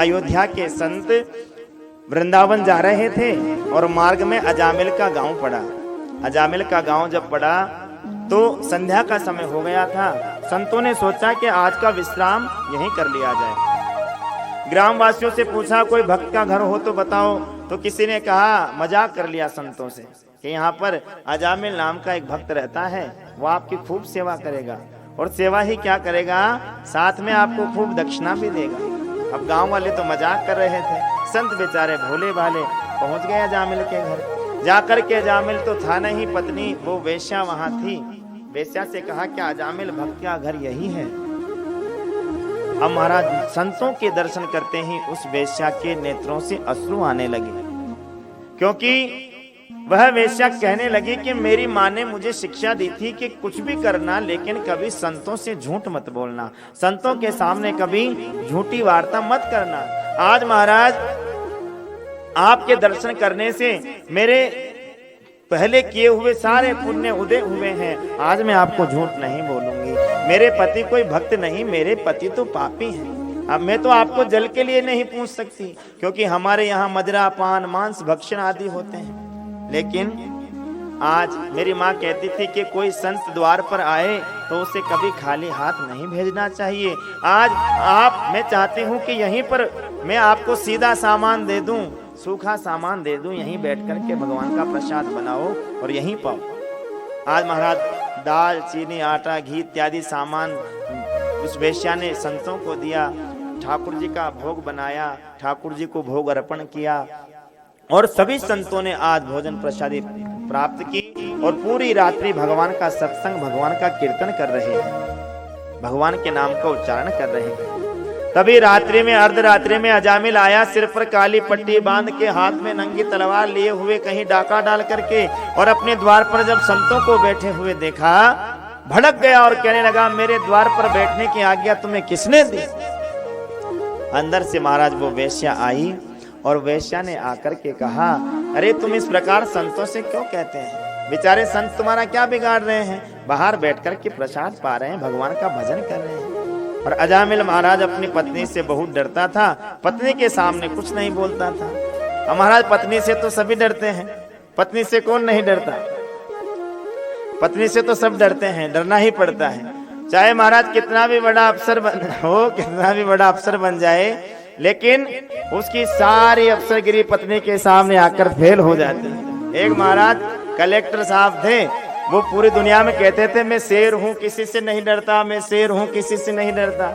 अयोध्या के संत वृंदावन जा रहे थे और मार्ग में अजामिल का गांव पड़ा। अजामिल का गांव जब पड़ा तो संध्या का समय हो गया था। संतों ने सोचा कि आज का विश्राम यहीं कर लिया जाए। ग्रामवासियों से पूछा कोई भक्त का घर हो तो बताओ। तो किसी ने कहा, मजाक कर लिया संतों से कि यहाँ पर अजामिल नाम का एक भक्त रहता है, वो आपकी खूब सेवा करेगा, और सेवा ही क्या करेगा, साथ में आपको खूब दक्षिणा भी देगा। अब गांव वाले तो मजाक कर रहे थे। संत बेचारे भोले भाले पहुंच गए अजामिल के घर। जाकर के अजामिल तो था नहीं, पत्नी वो वेश्या वहां थी। वेश्या से कहा क्या अजामिल भक्त का घर यही है? अब महाराज संतों के दर्शन करते ही उस वेश्या के नेत्रों से अश्रु आने लगे, क्योंकि वह वेश्या कहने लगी कि मेरी माँ ने मुझे शिक्षा दी थी कि कुछ भी करना लेकिन कभी संतों से झूठ मत बोलना, संतों के सामने कभी झूठी वार्ता मत करना। आज महाराज आपके दर्शन करने से मेरे पहले किए हुए सारे पुण्य उदय हुए हैं। आज मैं आपको झूठ नहीं बोलूंगी। मेरे पति कोई भक्त नहीं, मेरे पति तो पापी हैं। अब मैं तो आपको जल के लिए नहीं पूछ सकती, क्योंकि हमारे यहाँ मदिरा पान मांस भक्षण आदि होते हैं। लेकिन आज मेरी माँ कहती थी कि कोई संत द्वार पर आए तो उसे कभी खाली हाथ नहीं भेजना चाहिए। आज मैं चाहती हूँ कि यहीं पर मैं आपको सीधा सामान दे दूं, सूखा सामान दे दूं, यहीं बैठ कर के भगवान का प्रसाद बनाओ और यहीं पाओ। आज महाराज दाल चीनी आटा घी इत्यादि सामान उस वेश्या ने संतों को दिया। ठाकुर जी का भोग बनाया, ठाकुर जी को भोग अर्पण किया और सभी संतों ने आज भोजन प्रसादी प्राप्त की और पूरी रात्रि भगवान का सत्संग, भगवान का कीर्तन कर रहे हैं, भगवान के नाम का उच्चारण कर रहे हैं। तभी रात्रि में अर्धरात्रि में अजामिल आया, सिर पर काली पट्टी बांध के, हाथ में नंगी तलवार लिए हुए, कहीं डाका डाल करके, और अपने द्वार पर जब संतों को बैठे हुए देखा भड़क गया और कहने लगा मेरे द्वार पर बैठने की आज्ञा तुम्हें किसने दी? अंदर से महाराज वो वेश्या आई और वेश्या ने आकर के कहा अरे तुम इस प्रकार संतों से क्यों कहते हैं? बेचारे संत तुम्हारा क्या बिगाड़ रहे हैं? बाहर बैठ कर के प्रसाद पा रहे हैं, भगवान का भजन कर रहे हैं। और अजामिल महाराज अपनी पत्नी से बहुत डरता था, पत्नी के सामने कुछ नहीं बोलता था। और महाराज पत्नी से तो सभी डरते हैं, पत्नी से कौन नहीं डरता? पत्नी से तो सब डरते हैं, डरना ही पड़ता है। चाहे महाराज कितना भी बड़ा अफसर हो, कितना भी बड़ा अफसर बन जाए, लेकिन उसकी सारी अफसरगिरी पत्नी के सामने आकर फेल हो जाती है। एक महाराज कलेक्टर साहब थे, वो पूरी दुनिया में कहते थे मैं शेर हूं, किसी से नहीं डरता, मैं शेर हूं, किसी से नहीं डरता।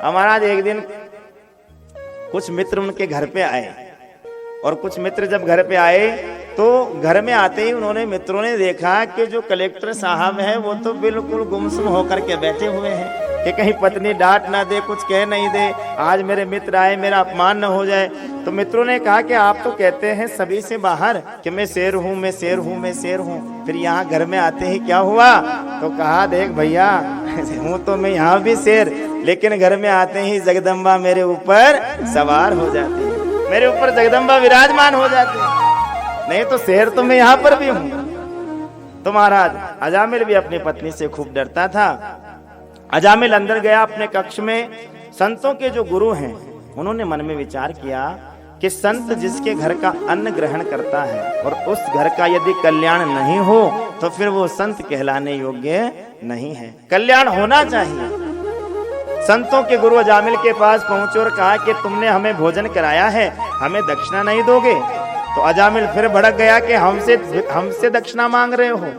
महाराज एक दिन कुछ मित्र उनके घर पे आए, और कुछ मित्र जब घर पे आए तो घर में आते ही उन्होंने मित्रों ने देखा कि जो कलेक्टर साहब हैं वो तो बिल्कुल गुमसुम होकर के बैठे हुए हैं कि कहीं पत्नी डांट ना दे, कुछ कह नहीं दे, आज मेरे मित्र आए मेरा अपमान न हो जाए। तो मित्रों ने कहा कि आप तो कहते हैं सभी से बाहर कि मैं शेर हूँ, मैं शेर हूँ, मैं शेर हूँ, फिर यहाँ घर में आते ही क्या हुआ? तो कहा देख भैया हूँ तो मैं यहाँ भी शेर, लेकिन घर में आते ही जगदम्बा मेरे ऊपर सवार हो जाती है, मेरे ऊपर जगदम्बा विराजमान हो जाती है, नहीं तो शेर तो मैं यहाँ पर भी हूँ। तो महाराज अजामिल भी अपनी पत्नी से खूब डरता था। अजामिल अंदर गया अपने कक्ष में। संतों के जो गुरु हैं उन्होंने मन में विचार किया कि संत जिसके घर का अन्न ग्रहण करता है और उस घर का यदि कल्याण नहीं हो तो फिर वो संत कहलाने योग्य नहीं है, कल्याण होना चाहिए। संतों के गुरु अजामिल के पास पहुंचे और कहा कि तुमने हमें भोजन कराया है, हमें दक्षिणा नहीं दोगे? तो अजामिल फिर भड़क गया कि हमसे दक्षिणा मांग रहे हो?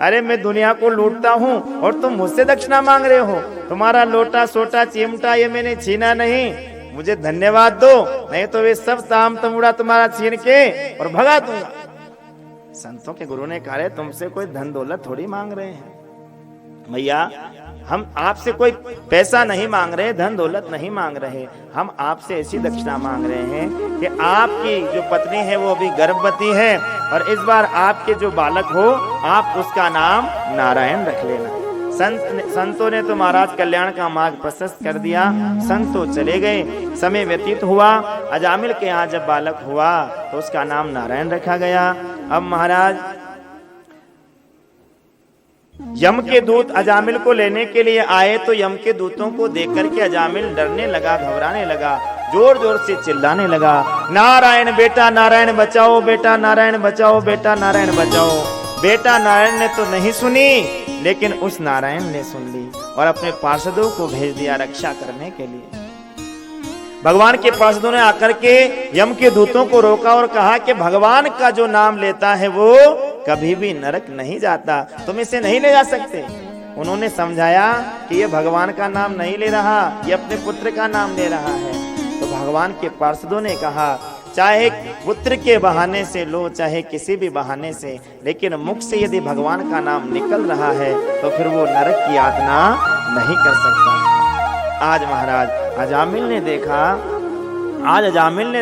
अरे मैं दुनिया को लूटता हूँ और तुम मुझसे दक्षिणा मांग रहे हो? तुम्हारा लोटा सोटा चिमटा ये मैंने छीना नहीं, मुझे धन्यवाद दो, नहीं तो वे सब ताम तमुड़ा तुम्हारा छीन के और भगा दूंगा। संतों के गुरु ने कहा तुमसे कोई धन दौलत थोड़ी मांग रहे हैं भैया, हम आपसे कोई पैसा नहीं मांग रहे, धन दौलत नहीं मांग रहे, हम आपसे ऐसी दक्षिणा मांग रहे हैं कि आपकी जो पत्नी है वो अभी गर्भवती है और इस बार आपके जो बालक हो आप उसका नाम नारायण रख लेना। संतों ने तो महाराज कल्याण का मार्ग प्रशस्त कर दिया। संतों चले गए, समय व्यतीत हुआ। अजामिल के यहाँ जब बालक हुआ तो उसका नाम नारायण रखा गया। अब महाराज यम के दूत अजामिल को लेने के लिए आए तो यम के दूतों को देख करके अजामिल डरने लगा, घबराने लगा। जोर जोर से चिल्लाने लगा, नारायण बेटा नारायण बचाओ, बेटा नारायण बचाओ, बेटा नारायण बचाओ। बेटा नारायण ने तो नहीं सुनी, लेकिन उस नारायण ने सुन ली और अपने पार्षदों को भेज दिया रक्षा करने के लिए। भगवान के पार्षदों ने आकर के यम के दूतों को रोका और कहा कि भगवान का जो नाम लेता है वो कभी भी नरक नहीं जाता, तुम इसे नहीं ले जा सकते। उन्होंने समझाया कि ये भगवान का नाम नहीं ले रहा, ये अपने पुत्र का नाम ले रहा है। तो भगवान के पार्षदों ने कहा, चाहे पुत्र के बहाने से लो, चाहे किसी भी बहाने से, लेकिन मुख से यदि भगवान का नाम निकल रहा है तो फिर वो नरक की यातना नहीं कर सकता। आज महाराज अजामिल ने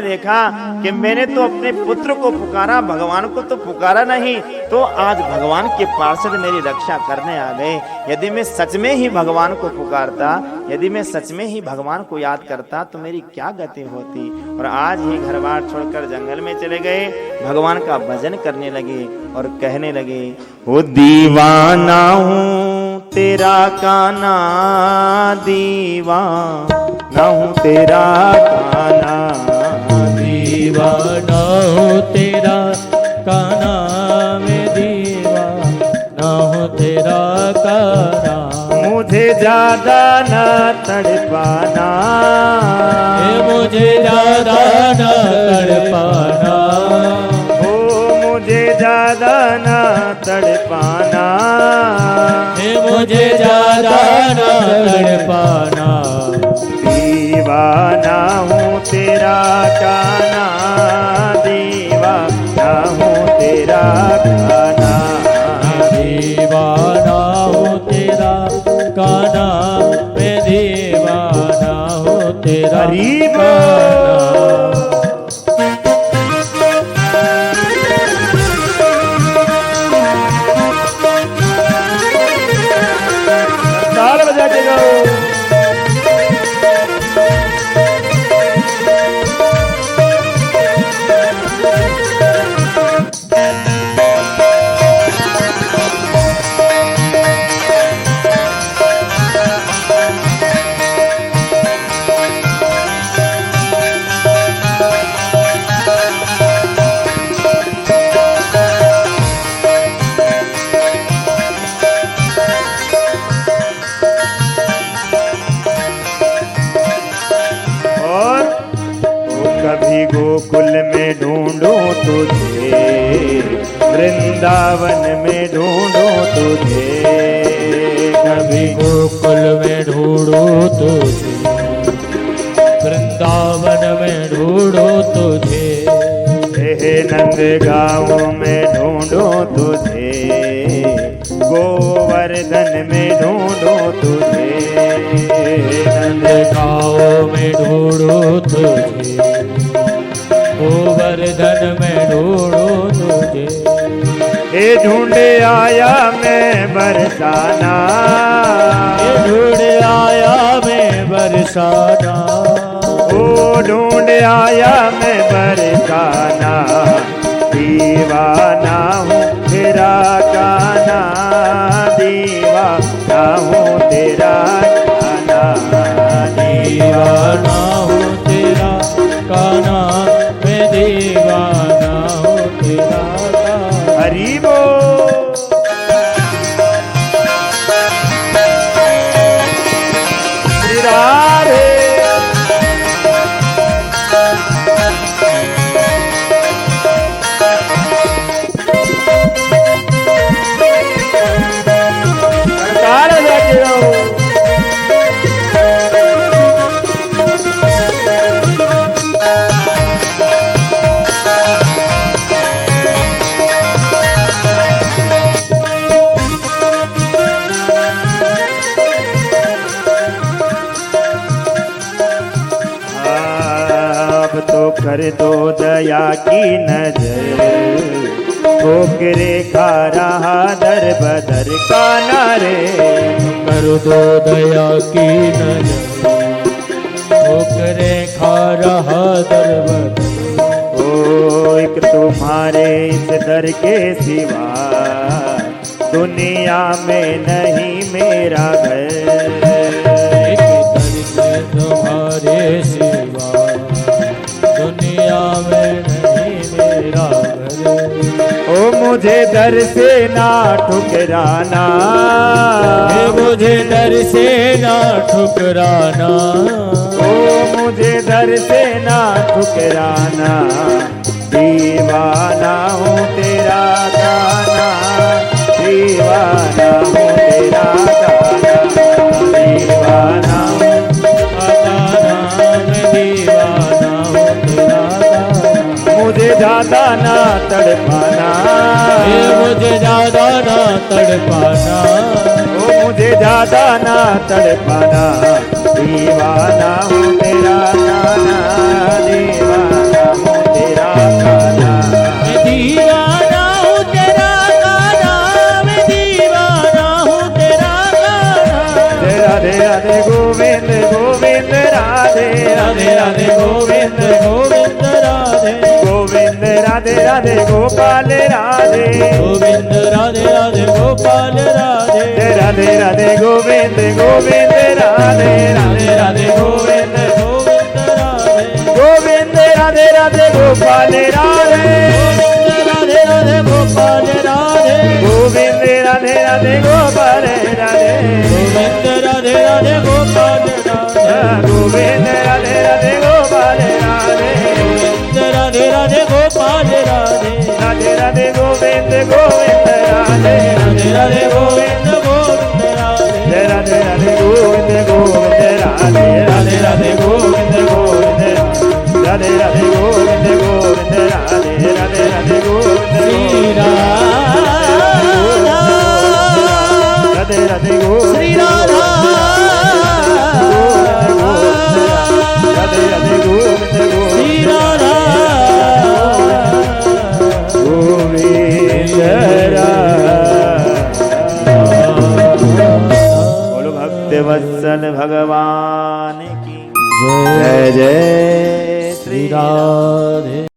देखा कि मैंने तो अपने पुत्र को पुकारा, भगवान को तो पुकारा नहीं, तो आज भगवान के पार्षद मेरी रक्षा करने आ गए। यदि मैं सच में ही भगवान को पुकारता, यदि मैं सच में ही भगवान को याद करता तो मेरी क्या गति होती। और आज ही घर बार छोड़कर जंगल में चले गए, भगवान का भजन करने लगे और कहने लगे, ओ दीवाना हूँ तेरा काना, दीवाना हूँ तेरा काना, दीवाना हूँ तेरा काना, मैं दीवाना हूँ तेरा काना। मुझे ज्यादा न तड़पाना, मुझे ज्यादा न तड़पाना, मुझे ज्यादा न तड़पाना, मुझे ज्यादा न तड़पाना। दीवाना हूँ तेरा काना, दीवाना हूँ तेरा काना, दीवाना हूँ तेरा काना, मैं दीवाना हूँ तेरा काना। ताल बजा के गाओ। कभी गोकुल में ढूंढो तुझे, वृंदावन में ढूंढो तुझे, कभी गोकुल में ढूंढो तुझे, वृंदावन में ढूंढो तुझे, हे नंदगांव में ढूंढो तुझे, गोवर्धन में ढूंढो तुझे, नंदगांव में ढूंढो तुझे, गोवर्धन में ढूंढो तुझे। हे ढूंढे आया मैं बरसाना, हे ढूंढे आया मैं बरसाना, ओ ढूंढे आया मैं बरसाना, दीवाना हूँ तेरा काना, दीवाना हूँ तेरा काना, दीवाना हूँ तेरा काना, मैं दीवाना हूँ तेरा काना। हरि बोल। श्री राधे। कर दो दया की नजर, ठोकरे खा रहा दर बदर काना रे, कर दो दया की नजर, ठोकरे खा रहा दर बदर। ओ एक तुम्हारे इस दर के सिवा दुनिया में नहीं मेरा घर, एक दर के तुम्हारे सिवा मुझे दर से ना ठुकराना, हे मुझे दर से ना ठुकराना, ओ मुझे दर से ना ठुकराना, दीवाना हूँ तेरा गाना, दीवाना हूँ तेरा गाना, दीवाना हूँ गाना, मैं दीवाना हूँ तेरा गाना। मुझे ज्यादा ना तड़पाना, हे मुझे ज्यादा ना तड़पाना, ओ मुझे ज्यादा ना तड़पाना, दीवाना हूँ तेरा गाना, दीवाना हूँ तेरा गाना। मैं दीवाना हूँ तेरा गाना, मैं दीवाना हूँ तेरा गाना। राधे राधे गोविंद गोविंद राधे राधे राधे गोविंद गोविंद राधे, गोविंद राधे राधे गोपाल राधे, गोविंद राधे राधे गोपाल राधे, राधे राधे गोविंद गोविंद राधे राधे राधे गोविंद गोविंद राधे, गोविंद राधे राधे गोपाल राधे, राधे राधे गोपाल राधे, गोविंद राधे राधे गोपाल राधे, गोविंद राधे राधे गोपाल राधे, गोविंद राधे राधे गोपाल राधे, गोविंद राधे राधे गोपाल राधे, राधे राधे गोविंद गोविंद राधे, राधे राधे गोविंद गोविंद राधे, राधे राधे गोविंद गोविंद राधे, राधे राधे गोविंद गोविंद राधे, राधे गोविंद गोविंद राधे, राधे राधे गोविंद श्री राधा, राधे राधे गोविंद श्री राधा, राधे राधे गोविंद श्री राधा, गोविंद बोलो भक्त वत्सल भगवान की जय जय जय श्री राधे।